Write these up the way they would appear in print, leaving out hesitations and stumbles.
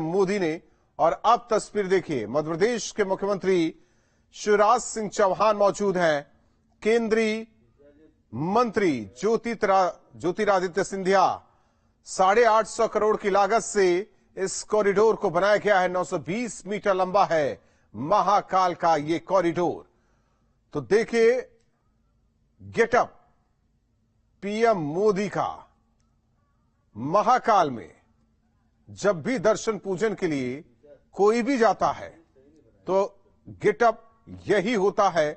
मोदी ने। और अब तस्वीर देखिए, मध्य प्रदेश के मुख्यमंत्री शिवराज सिंह चौहान मौजूद हैं, केंद्रीय मंत्री ज्योतिरादित्य सिंधिया। 850 करोड़ की लागत से इस कॉरिडोर को बनाया गया है। 920 मीटर लंबा है महाकाल का ये कॉरिडोर। तो देखिए गेटअप पीएम मोदी का महाकाल में। जब भी दर्शन पूजन के लिए कोई भी जाता है तो गेटअप यही होता है।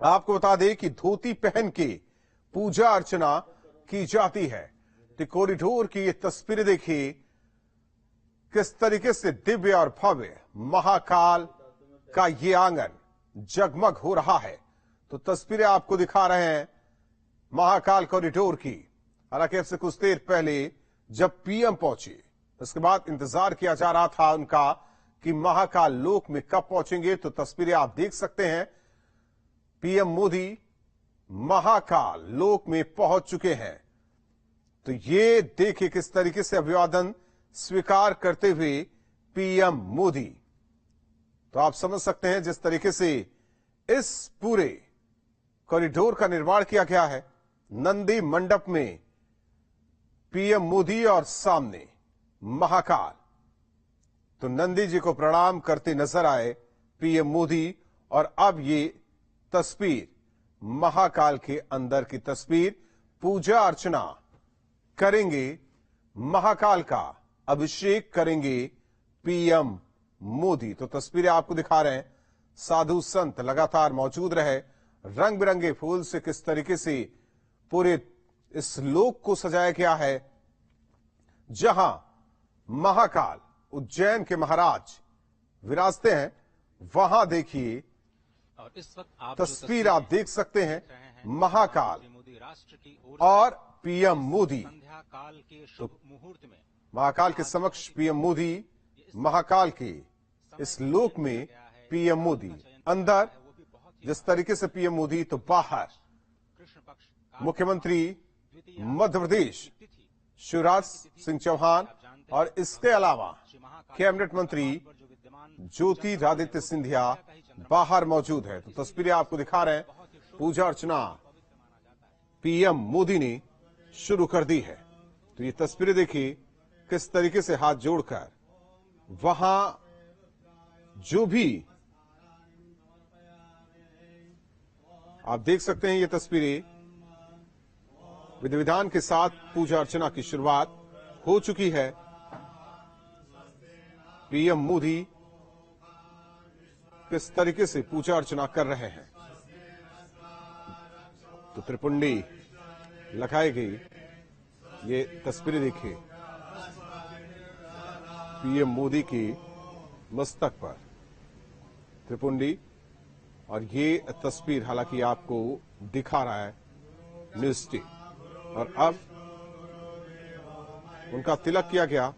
आपको बता दें कि धोती पहन के पूजा अर्चना की जाती है। तो कॉरिडोर की ये तस्वीरें देखिए, किस तरीके से दिव्य और भव्य महाकाल का ये आंगन जगमग हो रहा है। तो तस्वीरें आपको दिखा रहे हैं महाकाल कॉरिडोर की। हालांकि अब से कुछ देर पहले जब पीएम पहुंचे, उसके बाद इंतजार किया जा रहा था उनका कि महाकाल लोक में कब पहुंचेंगे। तो तस्वीरें आप देख सकते हैं, पीएम मोदी महाकाल लोक में पहुंच चुके हैं। तो ये देखिए किस तरीके से अभिवादन स्वीकार करते हुए पीएम मोदी। तो आप समझ सकते हैं जिस तरीके से इस पूरे कॉरिडोर का निर्माण किया गया है। नंदी मंडप में पीएम मोदी और सामने महाकाल। तो नंदी जी को प्रणाम करते नजर आए पीएम मोदी। और अब ये तस्वीर महाकाल के अंदर की तस्वीर, पूजा अर्चना करेंगे, महाकाल का अभिषेक करेंगे पीएम मोदी। तो तस्वीरें आपको दिखा रहे हैं, साधु संत लगातार मौजूद रहे। रंग बिरंगे फूल से किस तरीके से पूरे इस लोक को सजाया गया है, जहां महाकाल उज्जैन के महाराज विराजते हैं। वहां देखिए और इस वक्त आप तस्वीर आप देख सकते हैं, महाकाल और पीएम मोदी। संध्या काल के शुभ मुहूर्त में महाकाल के समक्ष पीएम मोदी, महाकाल के इस लोक में पीएम मोदी। अंदर जिस तरीके से पीएम मोदी, तो बाहर मुख्यमंत्री मध्य प्रदेश शिवराज सिंह चौहान और इसके अलावा कैबिनेट मंत्री ज्योतिरादित्य सिंधिया बाहर मौजूद है। तो तस्वीरें आपको दिखा रहे हैं, पूजा अर्चना पीएम मोदी ने शुरू कर दी है। तो ये तस्वीरें देखिए किस तरीके से हाथ जोड़कर वहां जो भी आप देख सकते हैं, ये तस्वीरें विधि विधान के साथ पूजा अर्चना की शुरुआत हो चुकी है। पीएम मोदी किस तरीके से पूजा अर्चना कर रहे हैं। तो त्रिपुंडी लगाई गई ये तस्वीरें देखिए, पीएम मोदी के मस्तक पर त्रिपुंडी। और ये तस्वीर हालांकि आपको दिखा रहा है न्यूज टीवी। और अब उनका तिलक किया गया।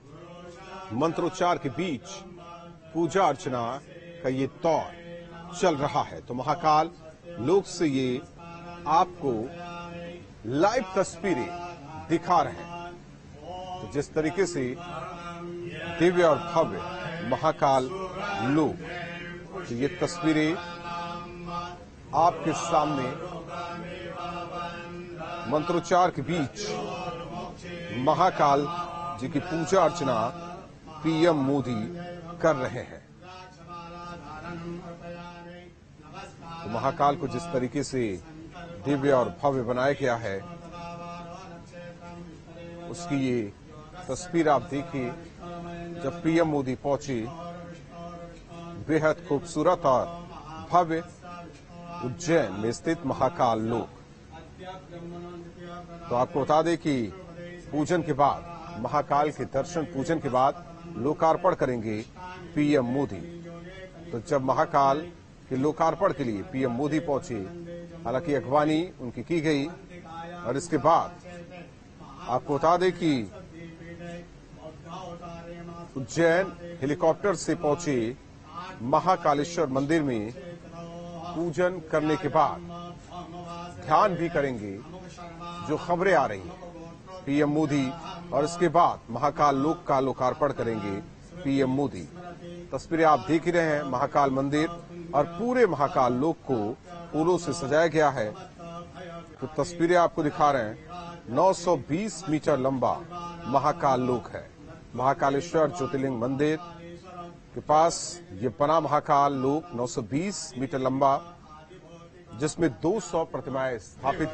मंत्रोच्चार के बीच पूजा अर्चना का ये दौर चल रहा है। तो महाकाल लोक से ये आपको लाइव तस्वीरें दिखा रहे हैं। तो जिस तरीके से दिव्य और भव्य महाकाल लोक, तो ये तस्वीरें आपके सामने मंत्रोच्चार के बीच महाकाल जी की पूजा अर्चना पीएम मोदी कर रहे हैं। तो महाकाल को जिस तरीके से दिव्य और भव्य बनाया गया है, उसकी ये तस्वीर आप देखिए। जब पीएम मोदी पहुंचे, बेहद खूबसूरत और भव्य उज्जैन में स्थित महाकाल लोक। तो आपको बता दें कि पूजन के बाद, महाकाल के दर्शन पूजन के बाद लोकार्पण करेंगे पीएम मोदी। तो जब महाकाल के लोकार्पण के लिए पीएम मोदी पहुंचे, हालांकि अगवानी उनकी की गई। और इसके बाद आपको बता दें कि उज्जैन हेलीकॉप्टर से पहुंचे महाकालेश्वर मंदिर में पूजन करने के बाद ध्यान भी करेंगे जो खबरें आ रही हैं पीएम मोदी। और इसके बाद महाकाल लोक का लोकार्पण करेंगे पीएम मोदी। तस्वीरें आप देख ही रहे हैं, महाकाल मंदिर और पूरे महाकाल लोक को फूलों से सजाया गया है। तो तस्वीरें आपको दिखा रहे हैं, 920 मीटर लंबा महाकाल लोक है। महाकालेश्वर ज्योतिर्लिंग मंदिर के पास ये बना महाकाल लोक 920 मीटर लंबा, जिसमें 200 प्रतिमाएं स्थापित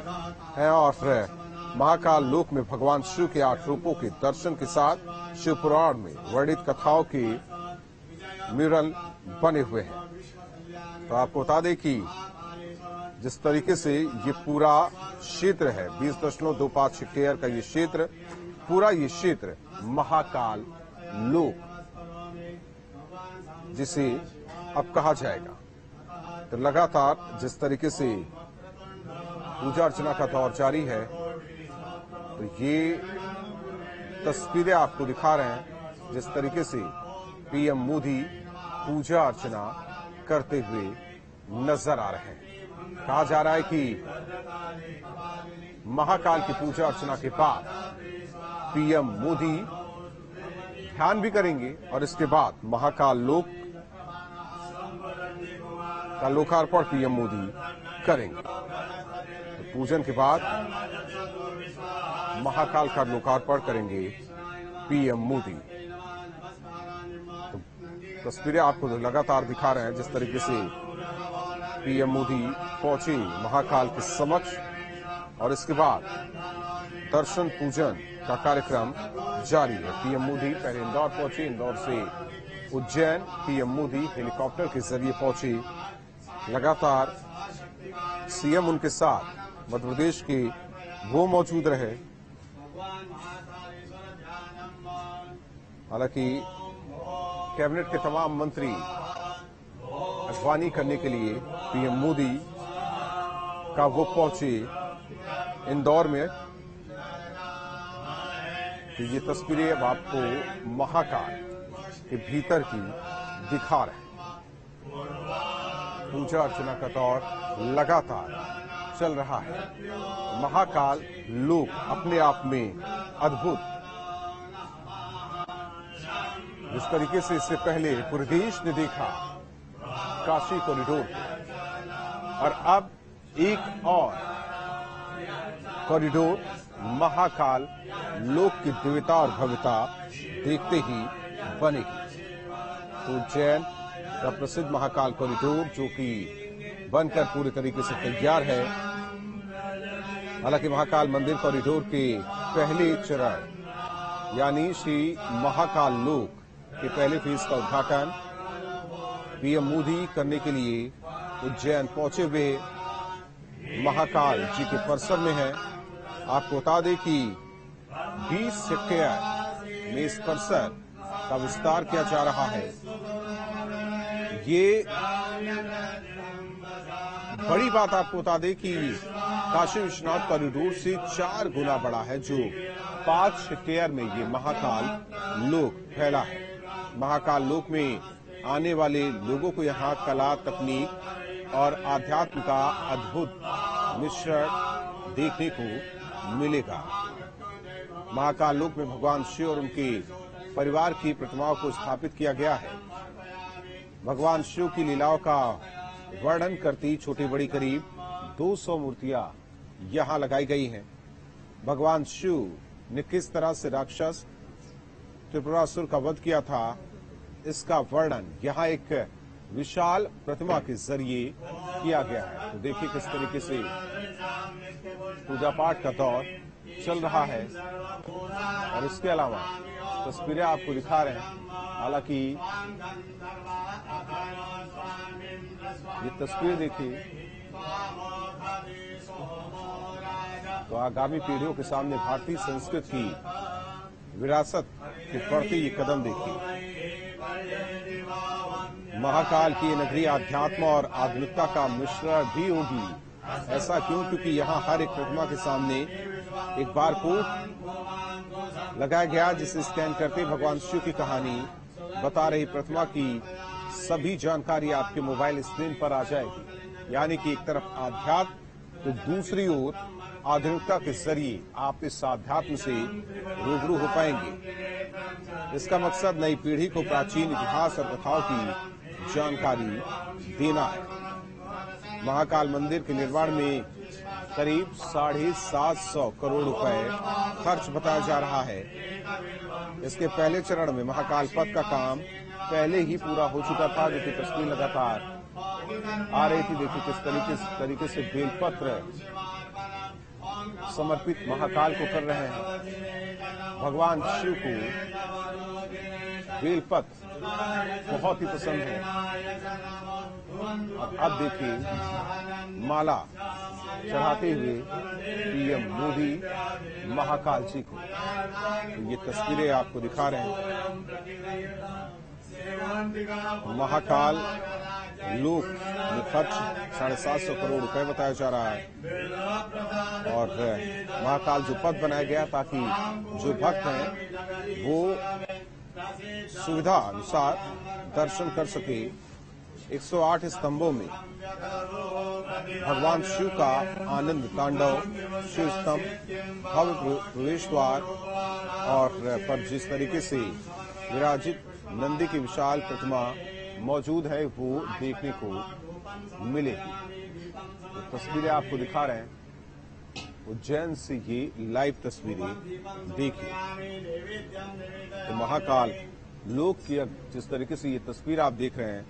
हैं और महाकाल लोक में भगवान शिव के 8 रूपों के दर्शन के साथ शिव पुराण में वर्णित कथाओं के म्यूरल बने हुए हैं। तो आपको बता दें कि जिस तरीके से ये पूरा क्षेत्र है, 20.25 हेक्टेयर का ये क्षेत्र, पूरा ये क्षेत्र महाकाल लोक जिसे अब कहा जाएगा। तो लगातार जिस तरीके से पूजा अर्चना का दौर जारी है, तो ये तस्वीरें आपको दिखा रहे हैं जिस तरीके से पीएम मोदी पूजा अर्चना करते हुए नजर आ रहे हैं। कहा जा रहा है कि महाकाल की पूजा अर्चना के बाद पीएम मोदी ध्यान भी करेंगे और इसके बाद महाकाल लोक का लोकार्पण पीएम मोदी करेंगे। तो पूजन के बाद महाकाल का लोकार्पण करेंगे पीएम मोदी। तो तस्वीरें आपको लगातार दिखा रहे हैं जिस तरीके से पीएम मोदी पहुंचे महाकाल के समक्ष और इसके बाद दर्शन पूजन का कार्यक्रम जारी है। पीएम मोदी पहले इंदौर पहुंचे, इंदौर से उज्जैन पीएम मोदी हेलीकॉप्टर के जरिए पहुंचे। लगातार सीएम उनके साथ मध्य प्रदेश के वो मौजूद रहे। हालांकि कैबिनेट के तमाम मंत्री अगवानी करने के लिए पीएम मोदी का वो पहुंचे इंदौर में। तो ये तस्वीरें अब आपको महाकाल के भीतर की दिखा रहे हैं। पूजा अर्चना का दौर लगातार चल रहा है। महाकाल लोक अपने आप में अद्भुत, जिस तरीके से इससे पहले पूरे देश ने देखा काशी कॉरिडोर को, और अब एक और कॉरिडोर महाकाल लोक की दिव्यता और भव्यता देखते ही बनेगी। उज्जैन का प्रसिद्ध महाकाल कॉरिडोर जो कि बनकर पूरी तरीके से तैयार है। हालांकि महाकाल मंदिर कॉरिडोर के पहले चरण यानी श्री महाकाल लोक के पहले फेज का उद्घाटन पीएम मोदी करने के लिए उज्जैन पहुंचे हुए महाकाल जी के परिसर में है। आपको बता दें कि 20 हेक्टेयर में इस परिसर का विस्तार किया जा रहा है। ये बड़ी बात आपको बता दें कि काशी विश्वनाथ कॉरिडोर से 4 गुना बड़ा है, जो 5 हेक्टेयर में ये महाकाल लोक फैला है। महाकाल लोक में आने वाले लोगों को यहाँ कला, तकनीक और आध्यात्म का अद्भुत मिश्रण देखने को मिलेगा। महाकाल लोक में भगवान शिव और उनके परिवार की प्रतिमाओं को स्थापित किया गया है। भगवान शिव की लीलाओं का वर्णन करती छोटी बड़ी करीब 200 मूर्तियां यहां लगाई गई हैं। भगवान शिव ने किस तरह से राक्षस त्रिपुरासुर का वध किया था, इसका वर्णन यहां एक विशाल प्रतिमा के जरिए किया गया है। तो देखिए किस तरीके से पूजा पाठ का दौर चल रहा है। और इसके अलावा तस्वीरें आपको दिखा रहे हैं। हालांकि ये तस्वीर देखिए तो आगामी पीढ़ियों के सामने भारतीय संस्कृति की विरासत के बढ़ते ये कदम देखिए। महाकाल की नगरी आध्यात्म और आधुनिकता का मिश्रण भी होगी। ऐसा क्यों? क्योंकि यहाँ हर एक प्रतिमा के सामने एक बारकोड लगाया गया, जिसे स्कैन करते भगवान शिव की कहानी बता रही प्रतिमा की सभी जानकारी आपके मोबाइल स्क्रीन पर आ जाएगी। यानी कि एक तरफ आध्यात्म तो दूसरी ओर आधुनिकता के जरिए आप इस आध्यात्म से रूबरू हो पाएंगे। इसका मकसद नई पीढ़ी को प्राचीन इतिहास और कथाओं की जानकारी देना है। महाकाल मंदिर के निर्माण में करीब 750 करोड़ रुपए खर्च बताया जा रहा है। इसके पहले चरण में महाकाल पथ का काम पहले ही पूरा हो चुका था, जो कि तस्वीर लगातार आ रही थी। देखिए किस तरीके से बेलपत्र समर्पित महाकाल को कर रहे हैं। भगवान शिव को बेलपत्र बहुत ही पसंद है। अब देखिए माला चढ़ाते हुए पीएम मोदी महाकाल जी को। तो ये तस्वीरें आपको दिखा रहे हैं। महाकाल लोक में खर्च 750 करोड़ रुपए बताया जा रहा है। और महाकाल जो पथ बनाया गया ताकि जो भक्त हैं वो सुविधा अनुसार दर्शन कर सके। 108 स्तंभों में भगवान शिव का आनंद तांडव, शिव स्तंभ, भव्य प्रवेश द्वार और पर जिस तरीके से विराजित नंदी की विशाल प्रतिमा मौजूद है वो देखने को मिलेगी। तो तस्वीरें आपको दिखा रहे हैं उज्जैन से, ये लाइव तस्वीरें देखिए। तो महाकाल लोक की जिस तरीके से ये तस्वीर आप देख रहे हैं,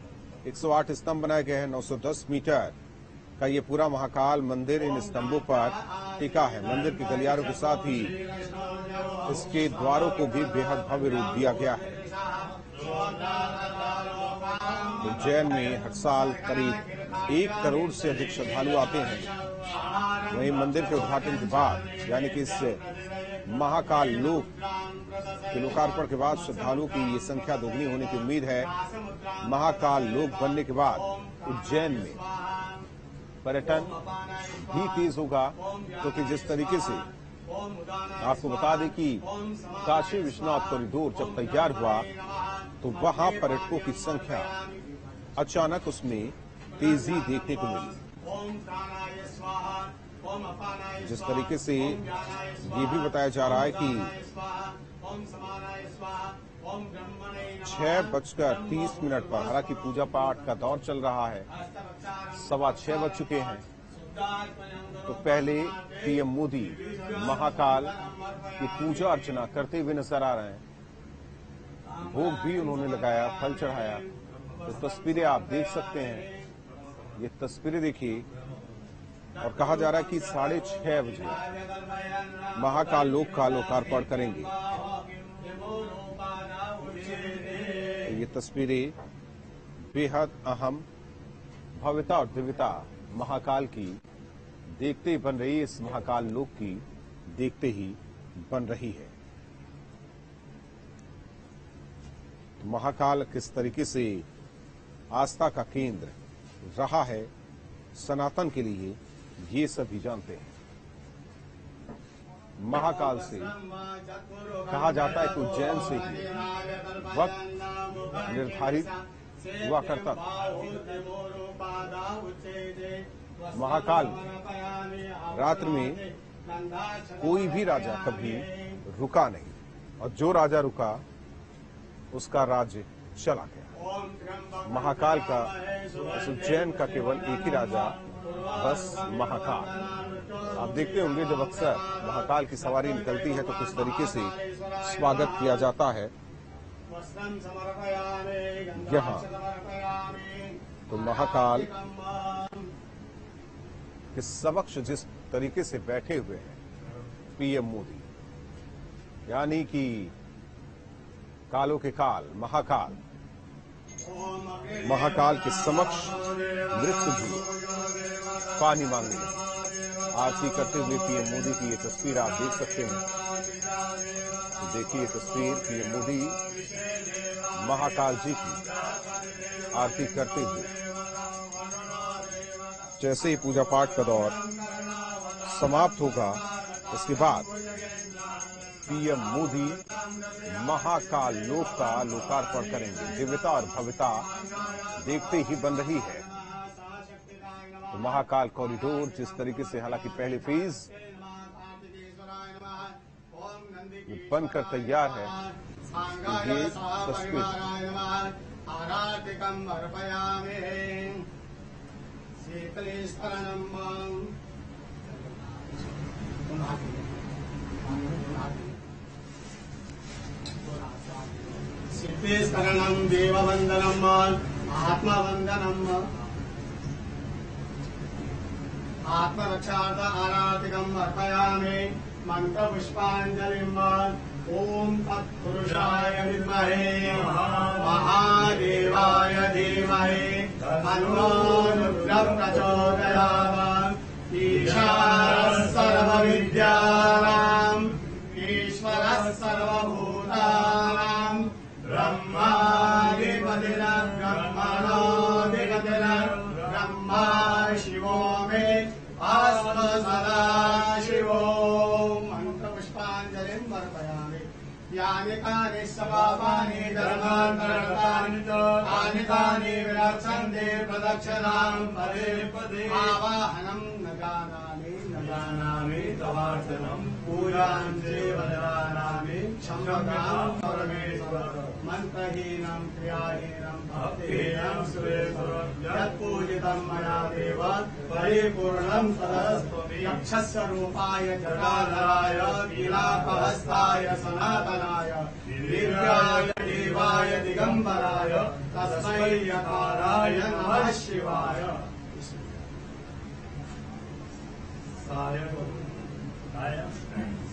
108 स्तंभ बनाए गए हैं। 910 मीटर का ये पूरा महाकाल मंदिर इन स्तंभों पर टिका है। मंदिर के गलियारों के साथ ही इसके द्वारों को भी बेहद भव्य रूप दिया गया है। उज्जैन में हर साल करीब 1 करोड़ से अधिक श्रद्धालु आते हैं। वहीं मंदिर के उद्घाटन के बाद, यानी कि इस महाकाल लोक के लोकार्पण के बाद श्रद्धालुओं की ये संख्या दोगुनी होने की उम्मीद है। महाकाल लोक बनने के बाद उज्जैन में पर्यटन भी तेज होगा, क्योंकि जिस तरीके से आपको बता दें कि काशी विश्वनाथ कॉरिडोर जब तैयार हुआ तो वहां पर्यटकों की संख्या अचानक उसमें तेजी देखने को मिली। जिस तरीके से ये भी बताया जा रहा है कि 6:30 पर, हालांकि पूजा पाठ का दौर चल रहा है, 6:15 बज चुके हैं, तो पहले पीएम मोदी महाकाल की पूजा अर्चना करते हुए नजर आ रहे हैं। भोग भी उन्होंने लगाया, फल चढ़ाया। तो तस्वीरें आप देख सकते हैं, ये तस्वीरें देखिए। और कहा जा रहा है कि 6:30 बजे महाकाल लोक का लोकार्पण करेंगे। ये तस्वीरें बेहद अहम भव्यता और दिव्यता महाकाल की देखते ही बन रही है। इस महाकाल लोक की देखते ही बन रही है। तो महाकाल किस तरीके से आस्था का केंद्र रहा है सनातन के लिए, ये सभी जानते हैं। महाकाल से कहा जाता है कि उज्जैन से ही वक्त निर्धारित हुआ करता था। महाकाल रात्र में कोई भी राजा कभी रुका नहीं, और जो राजा रुका उसका राज्य चला गया। महाकाल का, उज्जैन का केवल एक ही राजा, बस महाकाल। आप देखते होंगे जब अक्सर महाकाल की सवारी निकलती है तो किस तरीके से स्वागत किया जाता है। यहाँ तो महाकाल के समक्ष जिस तरीके से बैठे हुए हैं पीएम मोदी, यानी कि कालों के काल महाकाल, महाकाल के समक्ष मृत्यु भी पानी मांगने लगे। आरती करते हुए पीएम मोदी की ये तस्वीर आप देख सकते हैं। तो देखिए ये तस्वीर पीएम मोदी महाकाल जी की आरती करते हुए। जैसे ही पूजा पाठ का दौर समाप्त होगा, इसके बाद पीएम मोदी महाकाल लोक का लोकार्पण करेंगे। दिव्यता और भव्यता देखते ही बन रही है। तो महाकाल कॉरिडोर जिस तरीके से, हालांकि पहले फेज बनकर तैयार है। ये तस्वीर आराधिकम् अर्पयामि शीतलीस्मरणम् शीतलीस्मरणम् देववन्दनम् आत्मवन्दनम् आत्मरक्षार्थ आराधिकम् अर्पयामि मन्त्रपुष्पाञ्जलिम् ॐ तत्पुरुषाय विद्महे महादेवाय धीमहि तन्नो रुद्रः प्रचोदयात् ईशानः सर्वविद्यानाम् ईश्वरः सर्वभूतानाम् ब्रह्मा शिवो मे अस्म सदा शिवो मन्त्रपुष्पाञ्जलिम् अर्पयामि यानि कानि सपापानि धर्मान्तरतानि तानि तानि विलक्षन्ते प्रदक्षिणाम् पदे पदे आवाहनम् न जानामि तवार्चनम् पूजाम् चैव जानामि क्षम्यताम् परमेश्वर मन्त्रहीनम् क्रियाहीनम् भक्तिहीनम् सुरेश्वर यत्पूजितम् मया देव परिपूर्णम् तदस्तु यक्षस्य रूपाय जटाधराय नीलापहस्ताय सनातनाय दिव्याय देवाय दिगम्बराय तस्मै यकाराय नमः शिवाय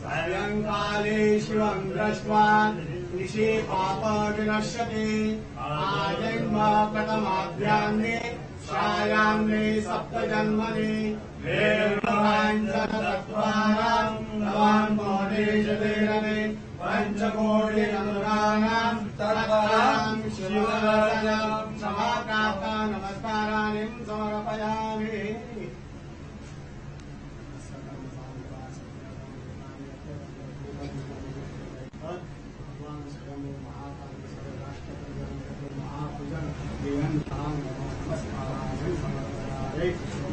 सायंकाले शिवम् दृष्ट्वा निशि पापविनश्यति आजन्म प्रथमाभ्यान्ने छायाम्ने सप्तजन्मनि वेदाञ्जनतत्त्वानाम् तवान् मोदेशतेरमे पञ्चकोटि अनुराणाम् तत्त्वाम् शिवदर्शनम् समाप्राप्ता नमस्काराणि समर्पयामि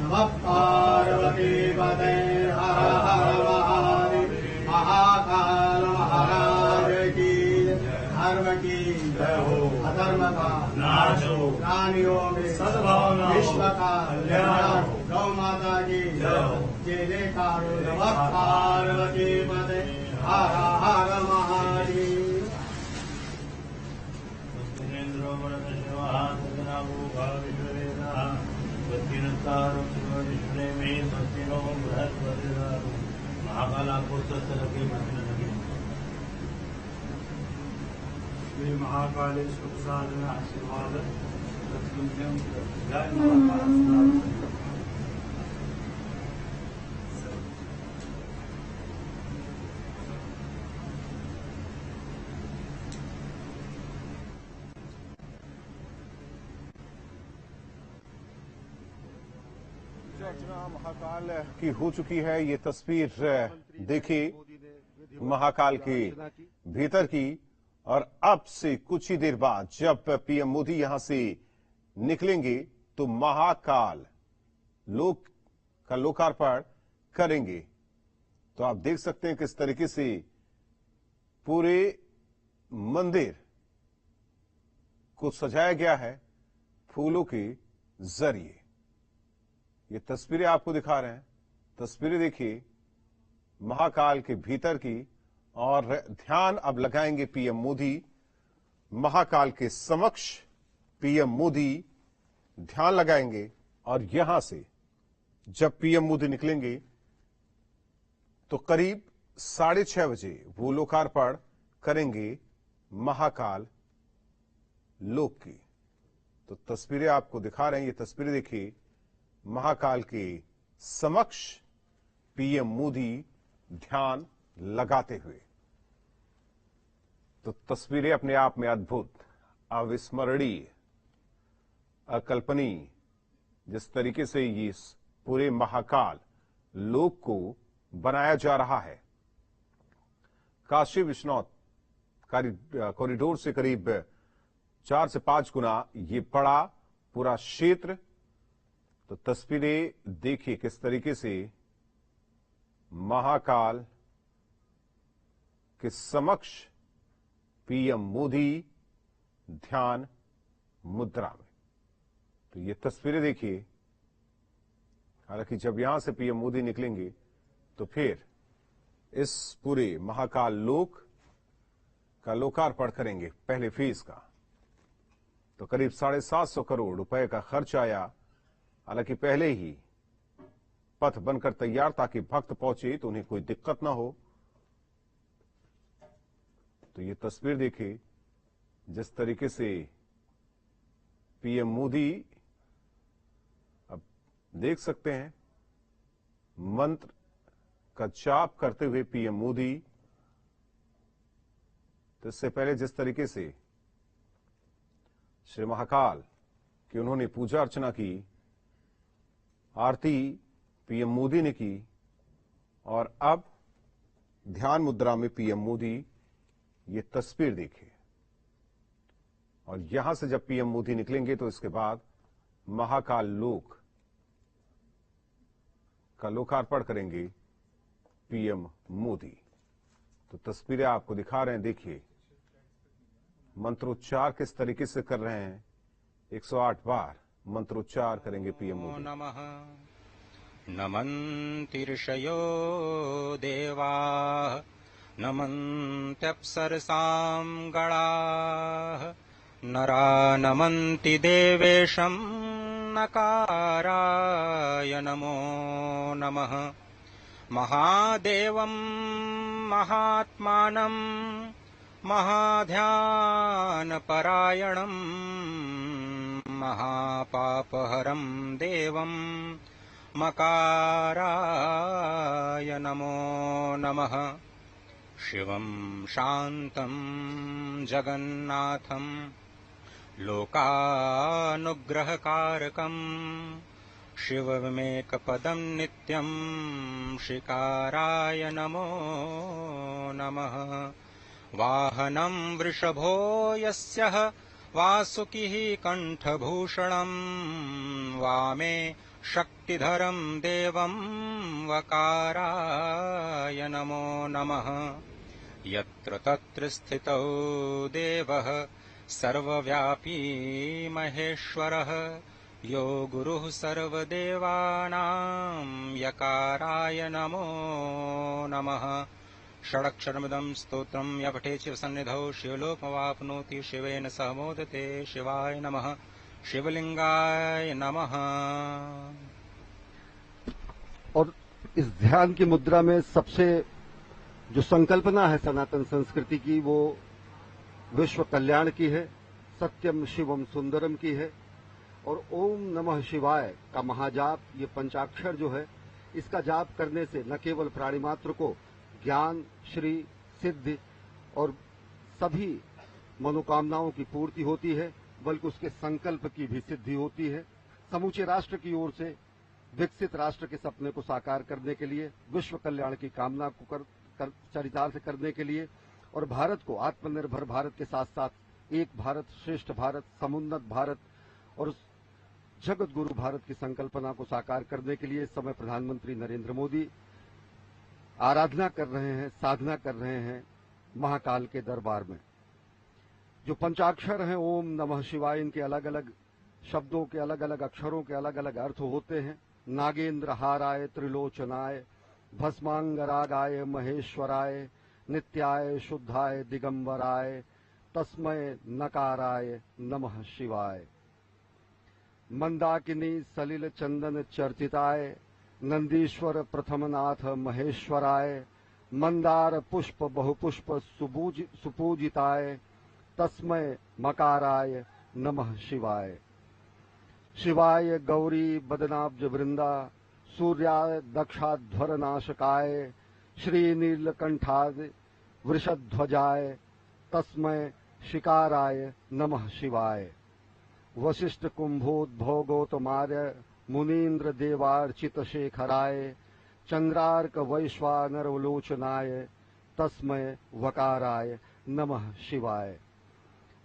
नमः पार्वती पते हर हर महादेव महाकाल महाराज की धर्म की जय हो अधर्म का नाश हो प्राणियों में सद्भावना विश्व का कल्याण हो गौ माता की जय हो जय जयकार नमः पार्वती पते हर हर महादेव श्री महाकालेश्वर साधना आशीर्वाद जय अर्चना महाकाल की हो चुकी है। ये तस्वीर देखिए महाकाल के भीतर की, और अब से कुछ ही देर बाद जब पीएम मोदी यहां से निकलेंगे तो महाकाल का लोकार्पण करेंगे। तो आप देख सकते हैं किस तरीके से पूरे मंदिर को सजाया गया है फूलों के जरिए। ये तस्वीरें आपको दिखा रहे हैं। तस्वीरें देखिए महाकाल के भीतर की, और ध्यान अब लगाएंगे पीएम मोदी। महाकाल के समक्ष पीएम मोदी ध्यान लगाएंगे, और यहां से जब पीएम मोदी निकलेंगे तो करीब 6:30 बजे वो लोकार्पण करेंगे महाकाल लोक की। तो तस्वीरें आपको दिखा रहे हैं। ये तस्वीरें देखिए महाकाल के समक्ष पीएम मोदी ध्यान लगाते हुए। तो तस्वीरें अपने आप में अद्भुत, अविस्मरणीय, अकल्पनीय, जिस तरीके से ये पूरे महाकाल लोक को बनाया जा रहा है। काशी विश्वनाथ कॉरिडोर से करीब 4 से 5 गुना ये बड़ा पूरा क्षेत्र। तो तस्वीरें देखिए किस तरीके से महाकाल के समक्ष पीएम मोदी ध्यान मुद्रा में। तो ये तस्वीरें देखिए। हालांकि जब यहां से पीएम मोदी निकलेंगे तो फिर इस पूरे महाकाल लोक का लोकार्पण करेंगे पहले फेज का। तो करीब 750 करोड़ रुपए का खर्च आया। हालांकि पहले ही पथ बनकर तैयार ताकि भक्त पहुंचे तो उन्हें कोई दिक्कत ना हो। तो ये तस्वीर देखिए, जिस तरीके से पीएम मोदी, अब देख सकते हैं मंत्र का जाप करते हुए पीएम मोदी। तो इससे पहले जिस तरीके से श्री महाकाल की उन्होंने पूजा अर्चना की, आरती पीएम मोदी ने की, और अब ध्यान मुद्रा में पीएम मोदी, ये तस्वीर देखिए। और यहां से जब पीएम मोदी निकलेंगे तो इसके बाद महाकाल लोक का लोकार्पण करेंगे पीएम मोदी। तो तस्वीरें आपको दिखा रहे हैं, देखिए मंत्रोच्चार किस तरीके से कर रहे हैं। 108 बार मंत्रोच्चार करेंगे पीएम मोदी। नमः नमन्तिर्षयो देवाः नमन्त्यप्सरसां गणाः नरा नमन्ति देवेशं नकाराय नमो नमः महादेवं महात्मानं महाध्यानपरायणं महापापहरं देवं मकाराय नमो नमः शिवं शान्तं जगन्नाथं लोकानुग्रहकारकं शिवमेकपदं नित्यं शिकाराय नमो नमः वाहनं वृषभो यस्यः वासुकिः कण्ठभूषणं वामे शक्तिधरं देवं वकाराय नमो नमः यत्र तत्र स्थितो देवः सर्वव्यापी महेश्वरः यो गुरुः सर्वदेवानां यकाराय नमो नमः षडक्षरमिदं स्तोत्रं य पठेत् शिवसन्निधौ शिवलोकमवाप्नोति शिवेन सह मोदते शिवाय नमः शिवलिंगाय नमः। और इस ध्यान की मुद्रा में सबसे जो संकल्पना है सनातन संस्कृति की, वो विश्व कल्याण की है, सत्यम शिवम सुंदरम की है। और ओम नमः शिवाय का महाजाप, ये पंचाक्षर जो है, इसका जाप करने से न केवल प्राणी मात्र को ज्ञान, श्री, सिद्धि और सभी मनोकामनाओं की पूर्ति होती है, बल्कि उसके संकल्प की भी सिद्धि होती है। समूचे राष्ट्र की ओर से विकसित राष्ट्र के सपने को साकार करने के लिए, विश्व कल्याण की कामना को चरितार्थ करने के लिए, और भारत को आत्मनिर्भर भारत के साथ साथ एक भारत श्रेष्ठ भारत, समुन्नत भारत और जगत गुरु भारत की संकल्पना को साकार करने के लिए इस समय प्रधानमंत्री नरेंद्र मोदी आराधना कर रहे हैं, साधना कर रहे हैं महाकाल के दरबार में। जो पंचाक्षर हैं ओम नमः शिवाय, इनके अलग अलग शब्दों के अलग अलग अक्षरों के अलग अलग अर्थ होते हैं। नागेंद्र हाराय त्रिलोचनाय भस्मांगरागाय महेश्वराय नित्याय शुद्धाय दिगंबराय तस्मय नकाराय नमः शिवाय। मंदाकिनी सलिल चंदन चर्चिताय नंदीश्वर प्रथमनाथ महेश्वराय मंदार पुष्प बहुपुष्प सुपूजिताय तस्मय मकाराय नमः शिवाय। शिवाय गौरी बदनाब्ज वृंदा सूर्याय दक्षाध्वर नाशकाय श्रीनीलकंठाय वृषध्वजाय तस्मय शिकाराय नमः शिवाय। वशिष्ठ कुंभोद्भोगोतमार्य मुनीन्द्र देवार्चित शेखराय चंद्रार्क वैश्वानरवलोचनाय तस्मय वकाराय नमः शिवाय।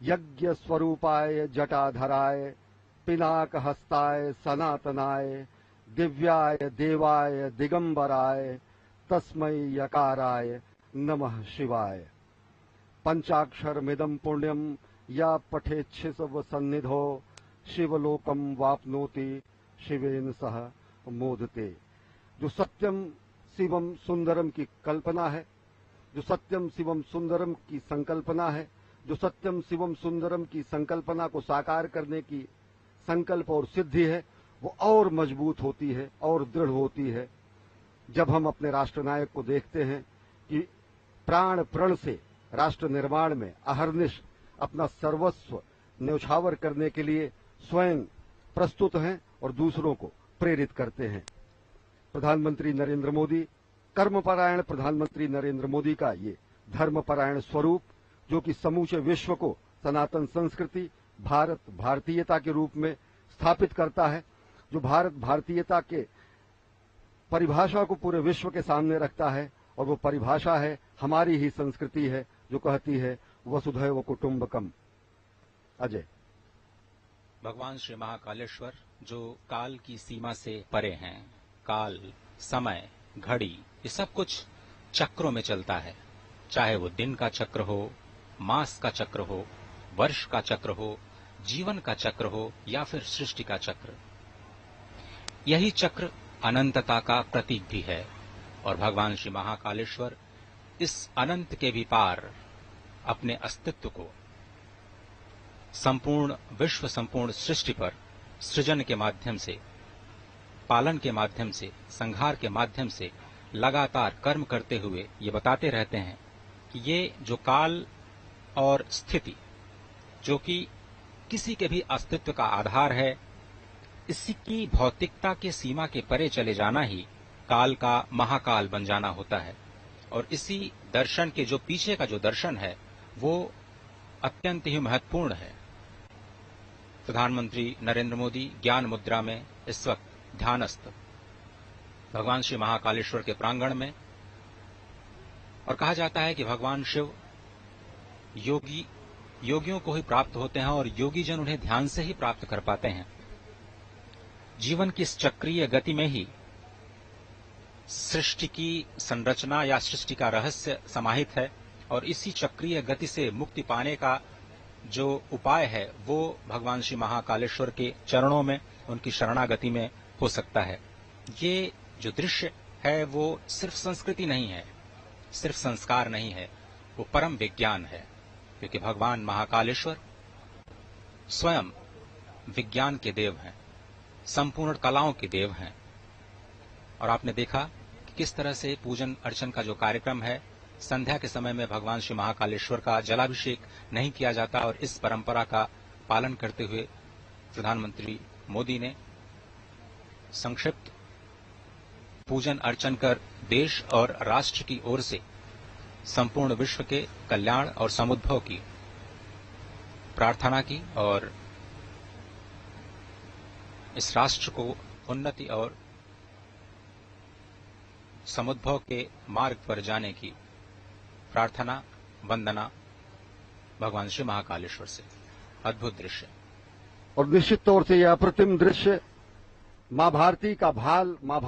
यज्ञ स्वरूपाय जटाधराय पिनाक हस्ताय सनातनाय दिव्याय देवाय दिगंबराय तस्मै यकाराय नमः शिवाय। पंचाक्षरमिदं पुण्यम या पठेच्छिव सन्निधो शिवलोकम वाप्नोति शिवेन सह मोदते। जो सत्यम शिवम सुंदरम की कल्पना है, जो सत्यम शिवम सुंदरम की संकल्पना है, जो सत्यम शिवम सुंदरम की संकल्पना को साकार करने की संकल्प और सिद्धि है, वो और मजबूत होती है और दृढ़ होती है जब हम अपने राष्ट्रनायक को देखते हैं कि प्राण प्रण से राष्ट्र निर्माण में अहर्निश अपना सर्वस्व न्यौछावर करने के लिए स्वयं प्रस्तुत हैं और दूसरों को प्रेरित करते हैं। प्रधानमंत्री नरेंद्र मोदी, कर्मपरायण प्रधानमंत्री नरेंद्र मोदी का ये धर्मपरायण स्वरूप, जो कि समूचे विश्व को सनातन संस्कृति, भारत भारतीयता के रूप में स्थापित करता है, जो भारत भारतीयता के परिभाषा को पूरे विश्व के सामने रखता है, और वो परिभाषा है, हमारी ही संस्कृति है, जो कहती है वसुधैव कुटुंबकम। अजय। भगवान श्री महाकालेश्वर जो काल की सीमा से परे हैं, काल, समय, घड़ी, ये सब कुछ चक्रों में चलता है, चाहे वो दिन का चक्र हो, मास का चक्र हो, वर्ष का चक्र हो, जीवन का चक्र हो या फिर सृष्टि का चक्र। यही चक्र अनंतता का प्रतीक भी है और भगवान श्री महाकालेश्वर इस अनंत के भी पार अपने अस्तित्व को संपूर्ण विश्व, संपूर्ण सृष्टि पर सृजन के माध्यम से, पालन के माध्यम से, संहार के माध्यम से लगातार कर्म करते हुए ये बताते रहते हैं कि ये जो काल और स्थिति, जो कि किसी के भी अस्तित्व का आधार है, इसी की भौतिकता के सीमा के परे चले जाना ही काल का महाकाल बन जाना होता है। और इसी दर्शन के जो पीछे का जो दर्शन है वो अत्यंत ही महत्वपूर्ण है। प्रधानमंत्री नरेंद्र मोदी ज्ञान मुद्रा में इस वक्त ध्यानस्थ भगवान श्री महाकालेश्वर के प्रांगण में, और कहा जाता है कि भगवान शिव योगियों को ही प्राप्त होते हैं और योगी जन उन्हें ध्यान से ही प्राप्त कर पाते हैं। जीवन की इस चक्रीय गति में ही सृष्टि की संरचना या सृष्टि का रहस्य समाहित है और इसी चक्रीय गति से मुक्ति पाने का जो उपाय है वो भगवान श्री महाकालेश्वर के चरणों में, उनकी शरणागति में हो सकता है। ये जो दृश्य है वो सिर्फ संस्कृति नहीं है, सिर्फ संस्कार नहीं है, वो परम विज्ञान है, क्योंकि भगवान महाकालेश्वर स्वयं विज्ञान के देव हैं, संपूर्ण कलाओं के देव हैं। और आपने देखा कि किस तरह से पूजन अर्चन का जो कार्यक्रम है, संध्या के समय में भगवान श्री महाकालेश्वर का जलाभिषेक नहीं किया जाता, और इस परंपरा का पालन करते हुए प्रधानमंत्री मोदी ने संक्षिप्त पूजन अर्चन कर देश और राष्ट्र की ओर से संपूर्ण विश्व के कल्याण और समुद्भव की प्रार्थना की और इस राष्ट्र को उन्नति और समुद्भव के मार्ग पर जाने की प्रार्थना, वंदना भगवान श्री महाकालेश्वर से। अद्भुत दृश्य और निश्चित तौर से यह अप्रतिम दृश्य मां भारती का भाल, मां